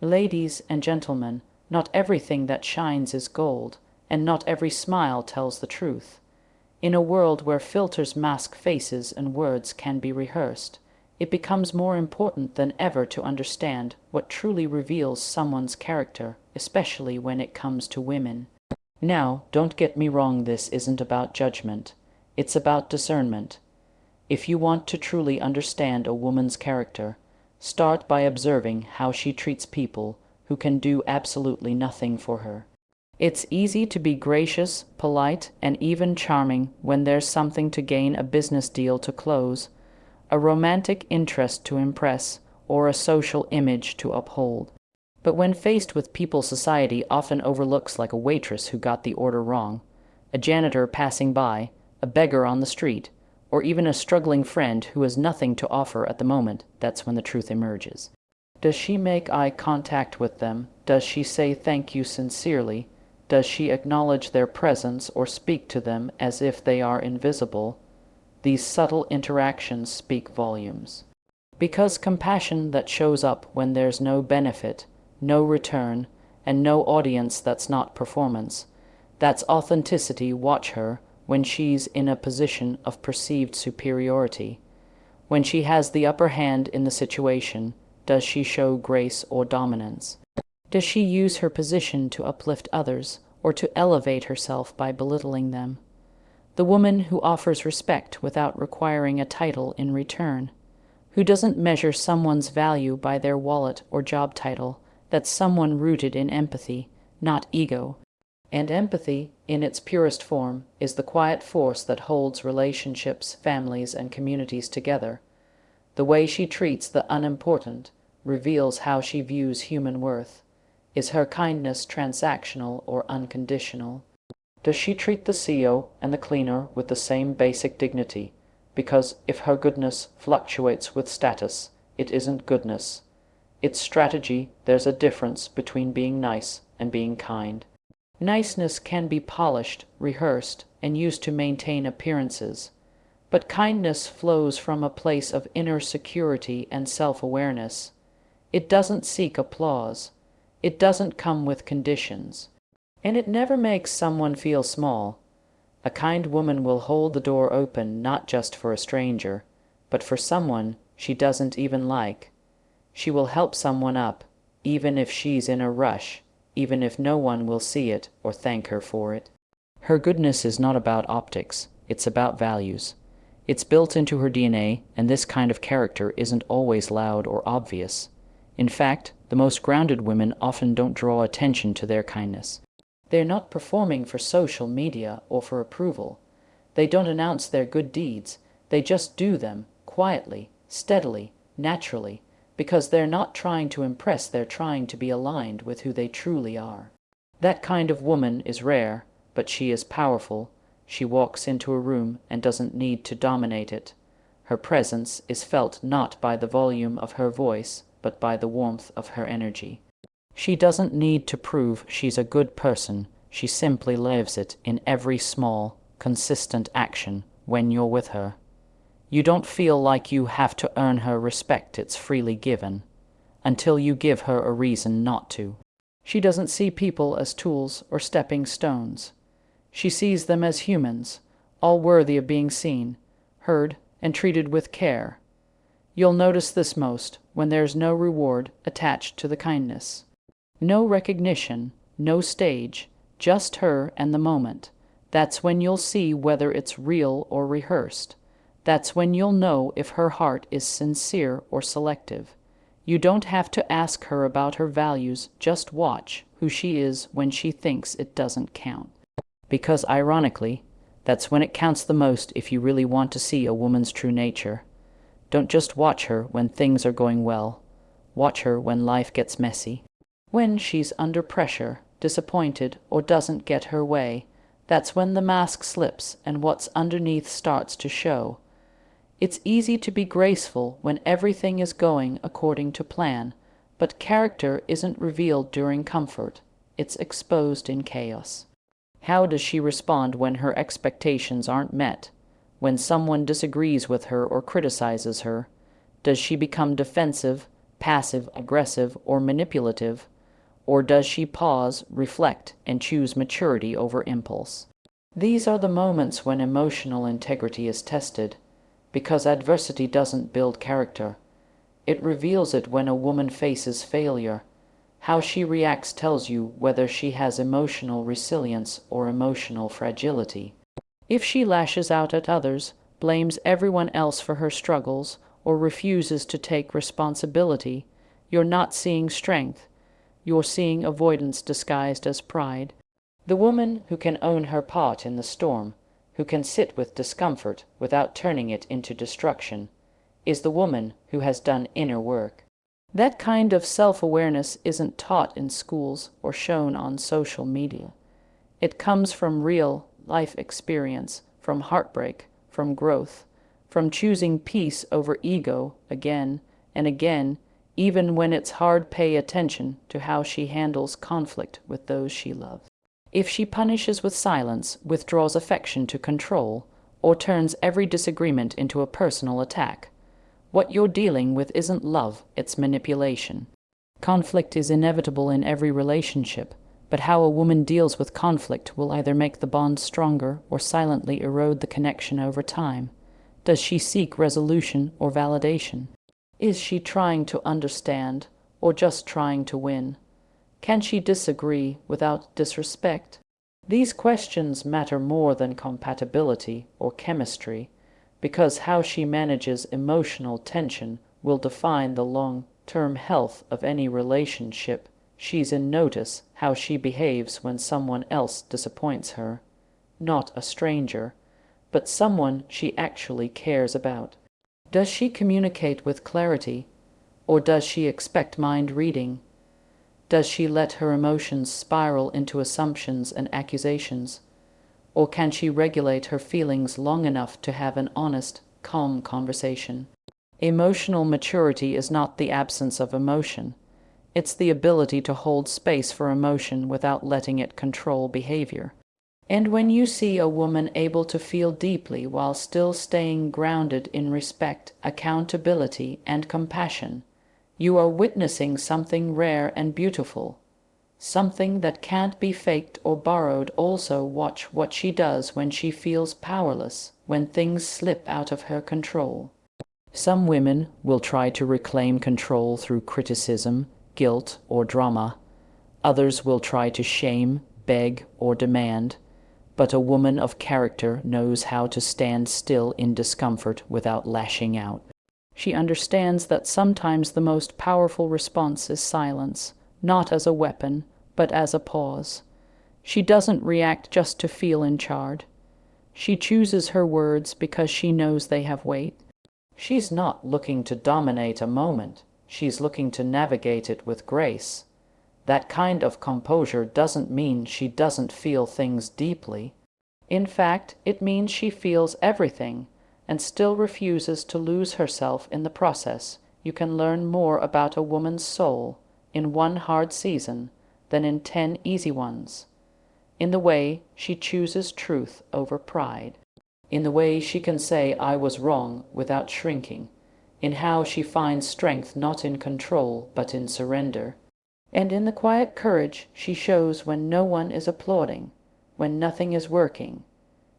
Ladies and gentlemen, not everything that shines is gold, and not every smile tells the truth. In a world where filters mask faces and words can be rehearsed, it becomes more important than ever to understand what truly reveals someone's character, especially when it comes to women. Now, don't get me wrong, this isn't about judgment. It's about discernment. If you want to truly understand a woman's character, start by observing how she treats people who can do absolutely nothing for her. It's easy to be gracious, polite, and even charming when there's something to gain, a business deal to close, a romantic interest to impress, or a social image to uphold. But when faced with people society often overlooks, like a waitress who got the order wrong, a janitor passing by, a beggar on the street, or even a struggling friend who has nothing to offer at the moment, that's when the truth emerges. Does she make eye contact with them? Does she say thank you sincerely? Does she acknowledge their presence or speak to them as if they are invisible? These subtle interactions speak volumes. Because compassion that shows up when there's no benefit, no return, and no audience, that's not performance. That's authenticity. Watch her when she's in a position of perceived superiority. When she has the upper hand in the situation, does she show grace or dominance? Does she use her position to uplift others or to elevate herself by belittling them? The woman who offers respect without requiring a title in return, who doesn't measure someone's value by their wallet or job title, that's someone rooted in empathy, not ego. And empathy, in its purest form, is the quiet force that holds relationships, families, and communities together. The way she treats the unimportant reveals how she views human worth. Is her kindness transactional or unconditional? Does she treat the CEO and the cleaner with the same basic dignity? Because if her goodness fluctuates with status, it isn't goodness. It's strategy. There's a difference between being nice and being kind. Niceness can be polished, rehearsed, and used to maintain appearances. But kindness flows from a place of inner security and self-awareness. It doesn't seek applause. It doesn't come with conditions. And it never makes someone feel small. A kind woman will hold the door open not just for a stranger, but for someone she doesn't even like. She will help someone up, even if she's in a rush, even if no one will see it or thank her for it. Her goodness is not about optics, it's about values. It's built into her DNA, and this kind of character isn't always loud or obvious. In fact, the most grounded women often don't draw attention to their kindness. They're not performing for social media or for approval. They don't announce their good deeds. They just do them, quietly, steadily, naturally, because they're not trying to impress, they're trying to be aligned with who they truly are. That kind of woman is rare, but she is powerful. She walks into a room and doesn't need to dominate it. Her presence is felt not by the volume of her voice, but by the warmth of her energy. She doesn't need to prove she's a good person. She simply lives it in every small, consistent action when you're with her. You don't feel like you have to earn her respect, it's freely given, until you give her a reason not to. She doesn't see people as tools or stepping stones. She sees them as humans, all worthy of being seen, heard, and treated with care. You'll notice this most when there's no reward attached to the kindness. No recognition, no stage, just her and the moment. That's when you'll see whether it's real or rehearsed. That's when you'll know if her heart is sincere or selective. You don't have to ask her about her values, just watch who she is when she thinks it doesn't count. Because ironically, that's when it counts the most if you really want to see a woman's true nature. Don't just watch her when things are going well. Watch her when life gets messy. When she's under pressure, disappointed, or doesn't get her way, that's when the mask slips and what's underneath starts to show. It's easy to be graceful when everything is going according to plan, but character isn't revealed during comfort. It's exposed in chaos. How does she respond when her expectations aren't met? When someone disagrees with her or criticizes her? Does she become defensive, passive, aggressive, or manipulative? Or does she pause, reflect, and choose maturity over impulse? These are the moments when emotional integrity is tested, because adversity doesn't build character. It reveals it. When a woman faces failure, how she reacts tells you whether she has emotional resilience or emotional fragility. If she lashes out at others, blames everyone else for her struggles, or refuses to take responsibility, you're not seeing strength. You're seeing avoidance disguised as pride. The woman who can own her part in the storm, who can sit with discomfort without turning it into destruction, is the woman who has done inner work. That kind of self-awareness isn't taught in schools or shown on social media. It comes from real life experience, from heartbreak, from growth, from choosing peace over ego again and again, even when it's hard. Pay attention to how she handles conflict with those she loves. If she punishes with silence, withdraws affection to control, or turns every disagreement into a personal attack, what you're dealing with isn't love, it's manipulation. Conflict is inevitable in every relationship, but how a woman deals with conflict will either make the bond stronger or silently erode the connection over time. Does she seek resolution or validation? Is she trying to understand or just trying to win? Can she disagree without disrespect? These questions matter more than compatibility or chemistry, because how she manages emotional tension will define the long-term health of any relationship she's in. Notice how she behaves when someone else disappoints her, not a stranger, but someone she actually cares about. Does she communicate with clarity, or does she expect mind reading? Does she let her emotions spiral into assumptions and accusations? Or can she regulate her feelings long enough to have an honest, calm conversation? Emotional maturity is not the absence of emotion. It's the ability to hold space for emotion without letting it control behavior. And when you see a woman able to feel deeply while still staying grounded in respect, accountability, and compassion, you are witnessing something rare and beautiful, something that can't be faked or borrowed. Also, watch what she does when she feels powerless, when things slip out of her control. Some women will try to reclaim control through criticism, guilt, or drama. Others will try to shame, beg, or demand. But a woman of character knows how to stand still in discomfort without lashing out. She understands that sometimes the most powerful response is silence, not as a weapon, but as a pause. She doesn't react just to feel in charge. She chooses her words because she knows they have weight. She's not looking to dominate a moment. She's looking to navigate it with grace. That kind of composure doesn't mean she doesn't feel things deeply. In fact, it means she feels everything and still refuses to lose herself in the process. You can learn more about a woman's soul in one hard season than in 10 easy ones. In the way she chooses truth over pride. In the way she can say, "I was wrong," without shrinking. In how she finds strength not in control but in surrender. And in the quiet courage she shows when no one is applauding, when nothing is working,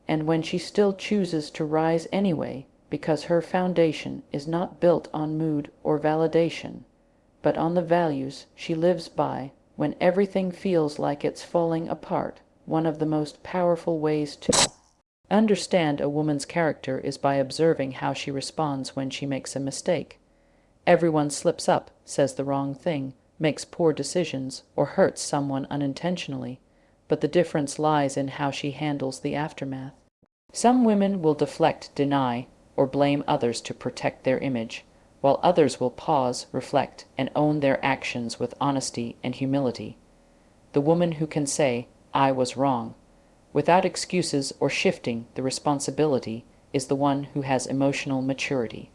and when she still chooses to rise anyway, because her foundation is not built on mood or validation, but on the values she lives by. When everything feels like it's falling apart, one of the most powerful ways to understand a woman's character is by observing how she responds when she makes a mistake. Everyone slips up, says the wrong thing, makes poor decisions, or hurts someone unintentionally, but the difference lies in how she handles the aftermath. Some women will deflect, deny, or blame others to protect their image, while others will pause, reflect, and own their actions with honesty and humility. The woman who can say, "I was wrong," without excuses or shifting the responsibility, is the one who has emotional maturity.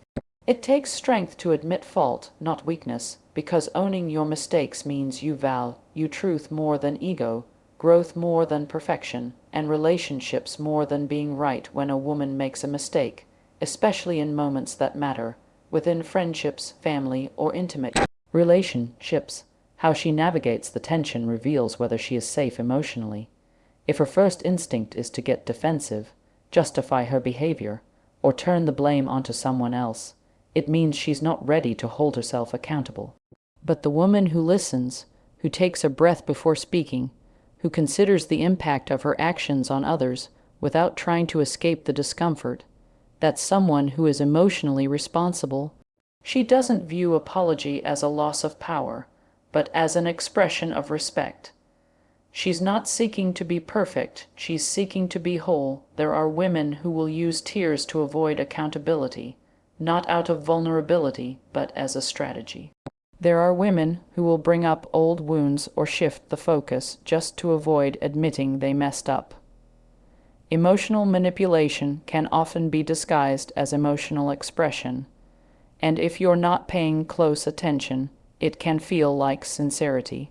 It takes strength to admit fault, not weakness, because owning your mistakes means you value truth more than ego, growth more than perfection, and relationships more than being right. When a woman makes a mistake, especially in moments that matter, within friendships, family, or intimate, Relationships. How she navigates the tension reveals whether she is safe emotionally. If her first instinct is to get defensive, justify her behavior, or turn the blame onto someone else, it means she's not ready to hold herself accountable. But the woman who listens, who takes a breath before speaking, who considers the impact of her actions on others without trying to escape the discomfort, that's someone who is emotionally responsible. She doesn't view apology as a loss of power, but as an expression of respect. She's not seeking to be perfect, she's seeking to be whole. There are women who will use tears to avoid accountability, not out of vulnerability, but as a strategy. There are women who will bring up old wounds or shift the focus just to avoid admitting they messed up. Emotional manipulation can often be disguised as emotional expression, and if you're not paying close attention, it can feel like sincerity.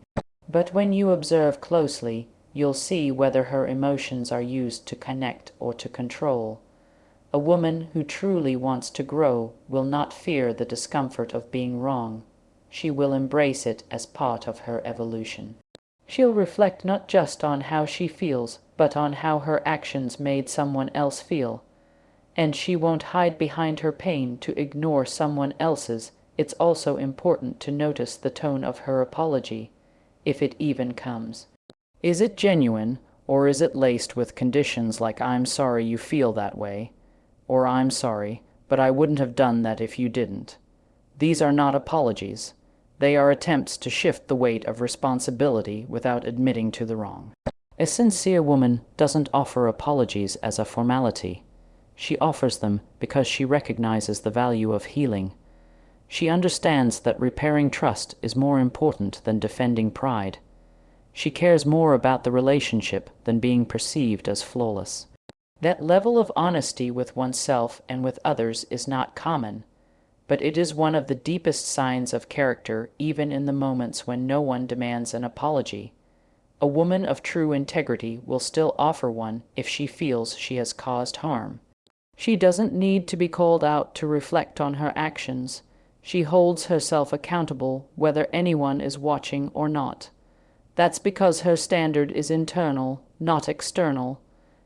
But when you observe closely, you'll see whether her emotions are used to connect or to control. A woman who truly wants to grow will not fear the discomfort of being wrong. She will embrace it as part of her evolution. She'll reflect not just on how she feels, but on how her actions made someone else feel. And she won't hide behind her pain to ignore someone else's. It's also important to notice the tone of her apology, if it even comes. Is it genuine, or is it laced with conditions like "I'm sorry you feel that way," or "I'm sorry, but I wouldn't have done that if you didn't"? These are not apologies. They are attempts to shift the weight of responsibility without admitting to the wrong. A sincere woman doesn't offer apologies as a formality. She offers them because she recognizes the value of healing. She understands that repairing trust is more important than defending pride. She cares more about the relationship than being perceived as flawless. That level of honesty with oneself and with others is not common, but it is one of the deepest signs of character, even in the moments when no one demands an apology. A woman of true integrity will still offer one if she feels she has caused harm. She doesn't need to be called out to reflect on her actions. She holds herself accountable whether anyone is watching or not. That's because her standard is internal, not external.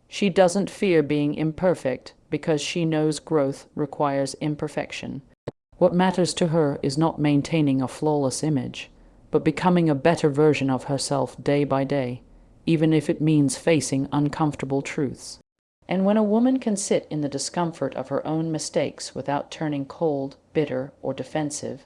She doesn't fear being imperfect because she knows growth requires imperfection. What matters to her is not maintaining a flawless image, but becoming a better version of herself day by day, even if it means facing uncomfortable truths. And when a woman can sit in the discomfort of her own mistakes without turning cold, bitter, or defensive,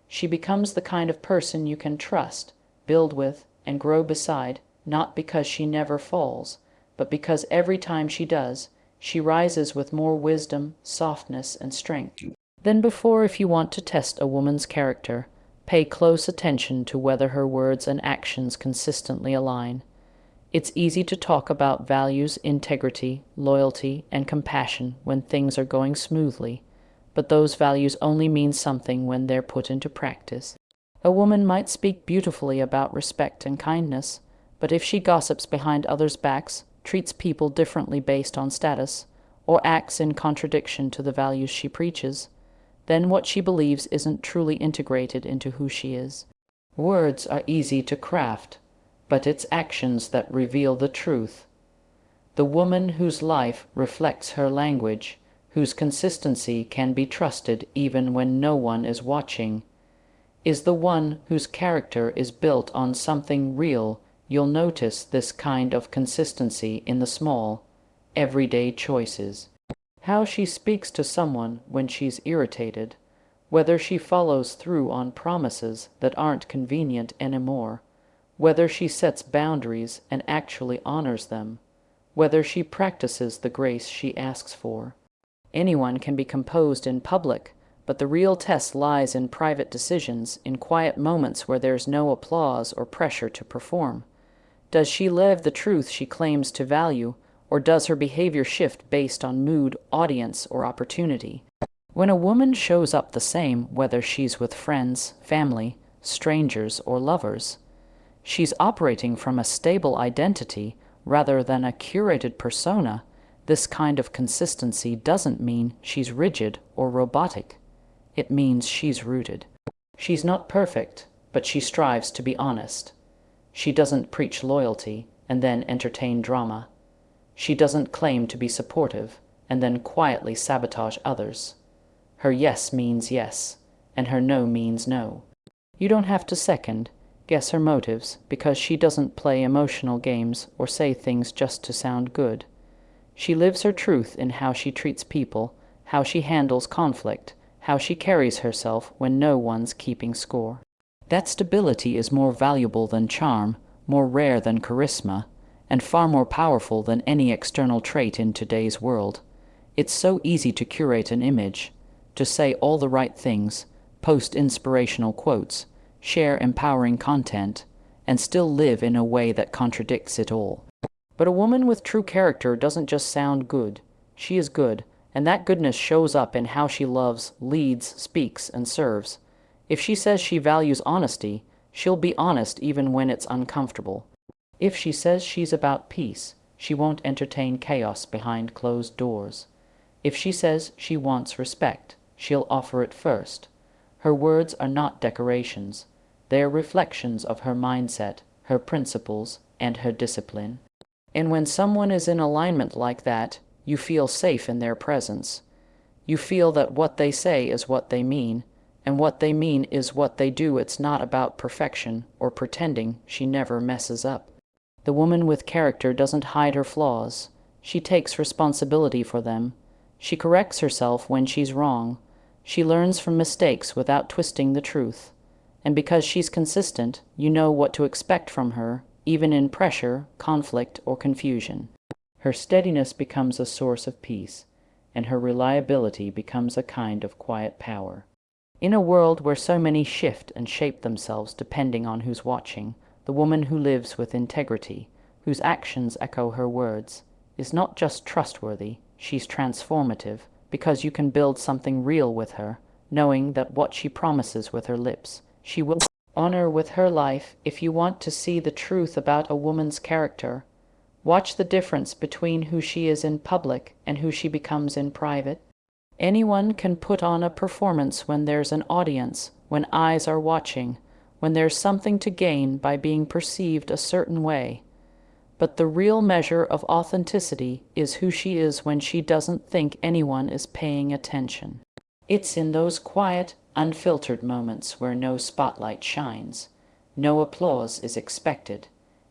she becomes the kind of person you can trust, build with, and grow beside, not because she never falls, but because every time she does, she rises with more wisdom, softness, and strength than before. If you want to test a woman's character, pay close attention to whether her words and actions consistently align. It's easy to talk about values, integrity, loyalty, and compassion when things are going smoothly, but those values only mean something when they're put into practice. A woman might speak beautifully about respect and kindness, but if she gossips behind others' backs, treats people differently based on status, or acts in contradiction to the values she preaches, then what she believes isn't truly integrated into who she is. Words are easy to craft, but it's actions that reveal the truth. The woman whose life reflects her language, whose consistency can be trusted even when no one is watching, is the one whose character is built on something real. You'll notice this kind of consistency in the small, everyday choices. How she speaks to someone when she's irritated, whether she follows through on promises that aren't convenient anymore, whether she sets boundaries and actually honors them, whether she practices the grace she asks for. Anyone can be composed in public, but the real test lies in private decisions, in quiet moments where there's no applause or pressure to perform. Does she live the truth she claims to value, or does her behavior shift based on mood, audience, or opportunity? When a woman shows up the same, whether she's with friends, family, strangers, or lovers, she's operating from a stable identity rather than a curated persona. This kind of consistency doesn't mean she's rigid or robotic. It means she's rooted. She's not perfect, but she strives to be honest. She doesn't preach loyalty and then entertain drama. She doesn't claim to be supportive and then quietly sabotage others. Her yes means yes, and her no means no. You don't have to guess her motives, because she doesn't play emotional games or say things just to sound good. She lives her truth in how she treats people, how she handles conflict, how she carries herself when no one's keeping score. That stability is more valuable than charm, more rare than charisma, and far more powerful than any external trait in today's world. It's so easy to curate an image, to say all the right things, post inspirational quotes, share empowering content, and still live in a way that contradicts it all. But a woman with true character doesn't just sound good. She is good, and that goodness shows up in how she loves, leads, speaks, and serves. If she says she values honesty, she'll be honest even when it's uncomfortable. If she says she's about peace, she won't entertain chaos behind closed doors. If she says she wants respect, she'll offer it first. Her words are not decorations. They are reflections of her mindset, her principles, and her discipline. And when someone is in alignment like that, you feel safe in their presence. You feel that what they say is what they mean, and what they mean is what they do. It's not about perfection or pretending she never messes up. The woman with character doesn't hide her flaws. She takes responsibility for them. She corrects herself when she's wrong. She learns from mistakes without twisting the truth. And because she's consistent, you know what to expect from her, even in pressure, conflict, or confusion. Her steadiness becomes a source of peace, and her reliability becomes a kind of quiet power. In a world where so many shift and shape themselves depending on who's watching, the woman who lives with integrity, whose actions echo her words, is not just trustworthy, she's transformative, because you can build something real with her, knowing that what she promises with her lips, she will honor with her life. If you want to see the truth about a woman's character, watch the difference between who she is in public and who she becomes in private. Anyone can put on a performance when there's an audience, when eyes are watching, when there's something to gain by being perceived a certain way. But the real measure of authenticity is who she is when she doesn't think anyone is paying attention. It's in those quiet, unfiltered moments where no spotlight shines, no applause is expected,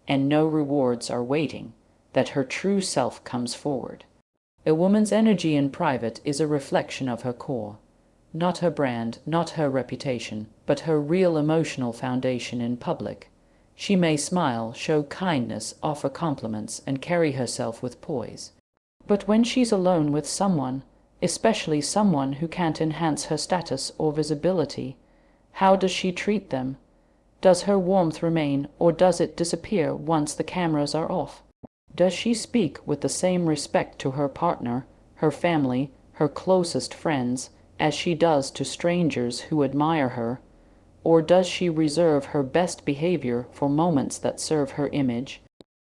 and no rewards are waiting, that her true self comes forward. A woman's energy in private is a reflection of her core, not her brand, not her reputation, but her real emotional foundation in public. She may smile, show kindness, offer compliments, and carry herself with poise. But when she's alone with someone, especially someone who can't enhance her status or visibility, how does she treat them? Does her warmth remain, or does it disappear once the cameras are off? Does she speak with the same respect to her partner, her family, her closest friends, as she does to strangers who admire her? Or does she reserve her best behavior for moments that serve her image?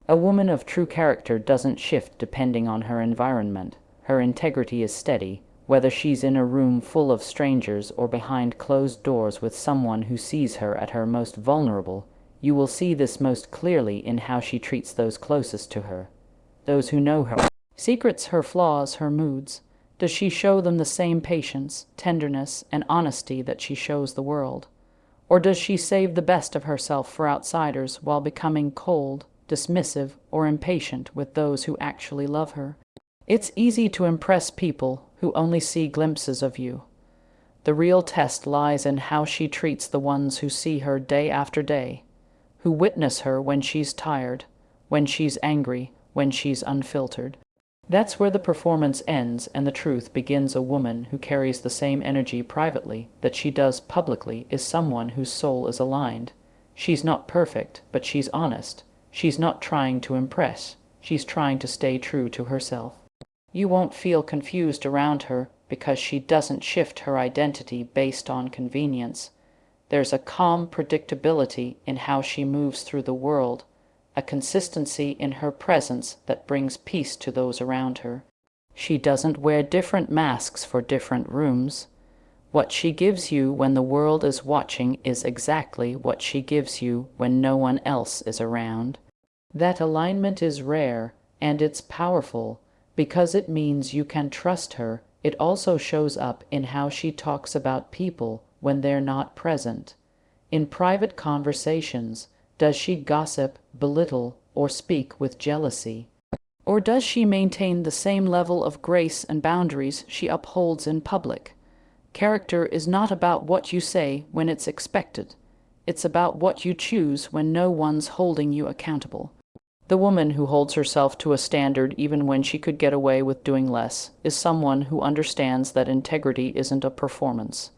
A woman of true character doesn't shift depending on her environment. Her integrity is steady, whether she's in a room full of strangers or behind closed doors with someone who sees her at her most vulnerable. You will see this most clearly in how she treats those closest to her, those who know her secrets, her flaws, her moods. Does she show them the same patience, tenderness, and honesty that she shows the world? Or does she save the best of herself for outsiders while becoming cold, dismissive, or impatient with those who actually love her? It's easy to impress people who only see glimpses of you. The real test lies in how she treats the ones who see her day after day, who witness her when she's tired, when she's angry, when she's unfiltered. That's where the performance ends and the truth begins. A woman who carries the same energy privately that she does publicly is someone whose soul is aligned. She's not perfect, but she's honest. She's not trying to impress. She's trying to stay true to herself. You won't feel confused around her because she doesn't shift her identity based on convenience. There's a calm predictability in how she moves through the world, a consistency in her presence that brings peace to those around her. She doesn't wear different masks for different rooms. What she gives you when the world is watching is exactly what she gives you when no one else is around. That alignment is rare, and it's powerful, because it means you can trust her. It also shows up in how she talks about people when they're not present. In private conversations, does she gossip, belittle, or speak with jealousy? Or does she maintain the same level of grace and boundaries she upholds in public? Character is not about what you say when it's expected. It's about what you choose when no one's holding you accountable. The woman who holds herself to a standard even when she could get away with doing less is someone who understands that integrity isn't a performance.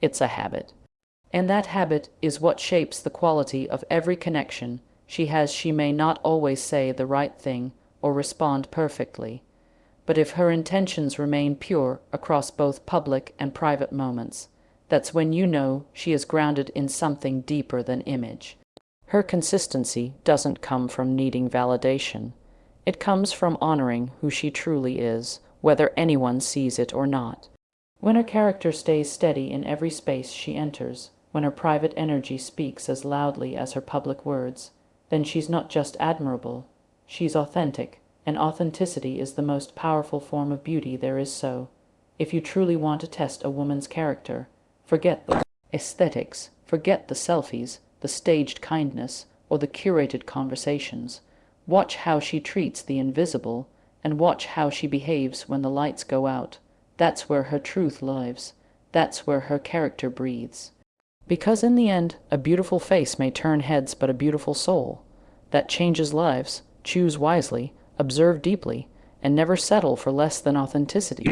It's a habit. And that habit is what shapes the quality of every connection she has. She may not always say the right thing or respond perfectly, but if her intentions remain pure across both public and private moments, that's when you know she is grounded in something deeper than image. Her consistency doesn't come from needing validation. It comes from honoring who she truly is, whether anyone sees it or not. When her character stays steady in every space she enters, when her private energy speaks as loudly as her public words, then she's not just admirable, she's authentic, and authenticity is the most powerful form of beauty there is. So, if you truly want to test a woman's character, forget the aesthetics, forget the selfies, the staged kindness, or the curated conversations. Watch how she treats the invisible, and watch how she behaves when the lights go out. That's where her truth lives. That's where her character breathes. Because in the end, a beautiful face may turn heads, but a beautiful soul that changes lives. Choose wisely, observe deeply, and never settle for less than authenticity.